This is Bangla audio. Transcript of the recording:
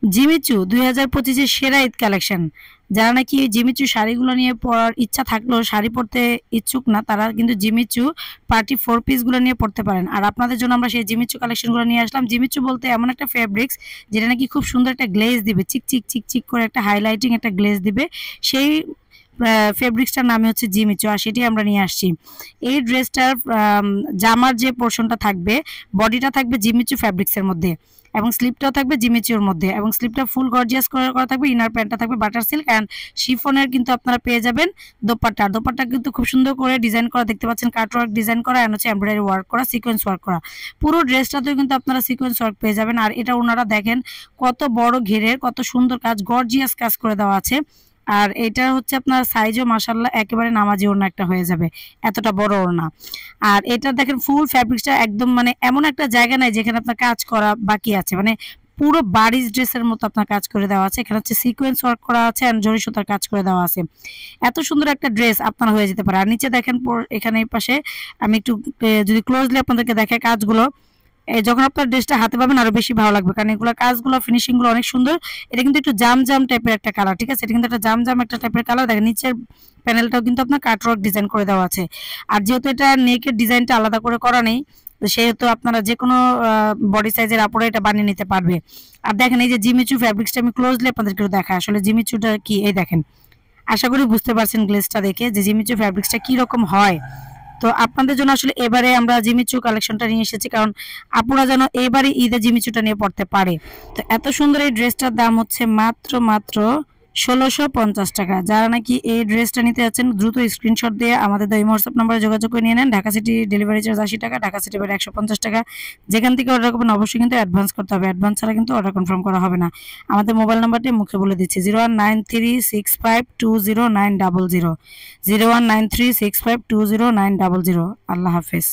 জিমিচু 2025-এর সেরা ঈদ কালেকশন। যারা নাকি জিমিচু শাড়িগুলো নিয়ে পরার ইচ্ছা থাকলেও শাড়ি পরতে ইচ্ছুক না, তারা কিন্তু জিমিচু পার্টি 4 পিসগুলো নিয়ে পড়তে পারেন। আর আপনাদের জন্য আমরা সেই জিমিচু কালেকশনগুলো নিয়ে আসলাম। জিমিচু বলতে এমন একটা ফেব্রিক্স যেটা নাকি খুব সুন্দর একটা গ্লেজ দিবে, চিকচিক চিকচিক করে একটা হাইলাইটিং একটা গ্লেজ দিবে। সেই ফেব্রিক্সটার নামে হচ্ছে জিমিচু, আর সেটি আমরা নিয়ে আসছি। এই ড্রেসটার জামার যে পোর্শনটা থাকবে, বডিটা থাকবে জিমিচু ফেব্রিক্সের মধ্যে, এবং স্লিপটাও থাকবে জিমিচুর মধ্যে, এবং স্লিপটা ফুল গর্জিয়াস করা থাকবে। ইনার প্যান্টটা থাকবে বাটার সিল্ক অ্যান্ড শিফনের কিন্তু আপনারা পেয়ে যাবেন দোপাট্টা কিন্তু খুব সুন্দর করে ডিজাইন করা, দেখতে পাচ্ছেন কাটওয়ার্ক ডিজাইন করা অ্যান্ড হচ্ছে এমব্রয়ডারি ওয়ার্ক করা, সিকোয়েন্স ওয়ার্ক করা। পুরো ড্রেসটাতেও কিন্তু আপনারা সিকোয়েন্স ওয়ার্ক পেয়ে যাবেন। আর এটা ওনারা দেখেন কত বড় ঘেরের, কত সুন্দর কাজ, গর্জিয়াস কাজ করে দেওয়া আছে। আর এটা হচ্ছে আপনার সাইজও মাশাআল্লাহ একেবারে নামাজি ওড়না একটা হয়ে যাবে, এতটা বড় ওড়না। আর এটা দেখেন ফুল ফ্যাব্রিক্সটা একদম মানে এমন একটা জায়গা নাই যেখানে আপনার কাজ করা বাকি আছে, মানে পুরো বাড়ির ড্রেসের মতো আপনার কাজ করে দেওয়া আছে। এখানে হচ্ছে সিকোয়েন্স ওয়ার্ক করা আছে আর জরি সুতার কাজ করে দেওয়া আছে। এত সুন্দর একটা ড্রেস আপনার হয়ে যেতে পারে। আর নিচে দেখেন এখানে এই পাশে আমি একটু যদি ক্লোজলি আপনাদেরকে দেখে কাজগুলো, যখন আপনার ড্রেসটা হাতে পাবেন আরো বেশি ভালো লাগবে, কারণ এগুলো কাজগুলো ফিনিশিং গুলো অনেক সুন্দর। এটা কিন্তু একটু জাম টাইপের একটা কালার, ঠিক আছে? এটা কিন্তু একটা জাম একটা টাইপের কালার। দেখেন নিচের প্যানেলটাও কিন্তু আপনার কাটওয়ার্ক ডিজাইন করে দেওয়া আছে। আর যেহেতু এটা নেকের ডিজাইনটা আলাদা করে করা নেই, তো সেহেতু আপনারা যে কোনো বডি সাইজের আপুরা এটা বানিয়ে নিতে পারবে। আর দেখেন এই যে জিমিচু ফ্যাব্রিক্সটা আমি ক্লোজলি আপনাদেরকে দেখা, আসলে জিমিচুটা কি এই দেখেন। আশা করি বুঝতে পারছেন গ্লেজটা দেখে যে জিমিচু ফ্যাব্রিক্সটা কি রকম হয়। তো আপনাদের জন্য আসলে এবারে আমরা জিমিচু কালেকশনটা নিয়ে এসেছি, কারণ আপুরা যেন এবারে ঈদে জিমিচুটা নিয়ে পড়তে পারে। তো এত সুন্দর এই ড্রেসটার দাম হচ্ছে মাত্র 1650 টাকা। যারা নাকি এই ড্রেসটা নিতে যাচ্ছেন দ্রুত স্ক্রিনশট দিয়ে আমাদের এই হোয়াটসঅ্যাপ নাম্বারে যোগাযোগ করে নিয়ে নেন। ঢাকা সিটি ডেলিভারি চার্জ 80 টাকা, ঢাকা সিটি বাইরে 150 টাকা। যেখান থেকে অর্ডার করবেন অবশ্যই কিন্তু অ্যাডভান্স করতে হবে, অ্যাডভান্স ছাড়া কিন্তু অর্ডার কনফার্ম করা হবে না। আমাদের মোবাইল নাম্বারটি মুখে বলে দিচ্ছি 019365209000, 019365209000। আল্লাহ হাফেজ।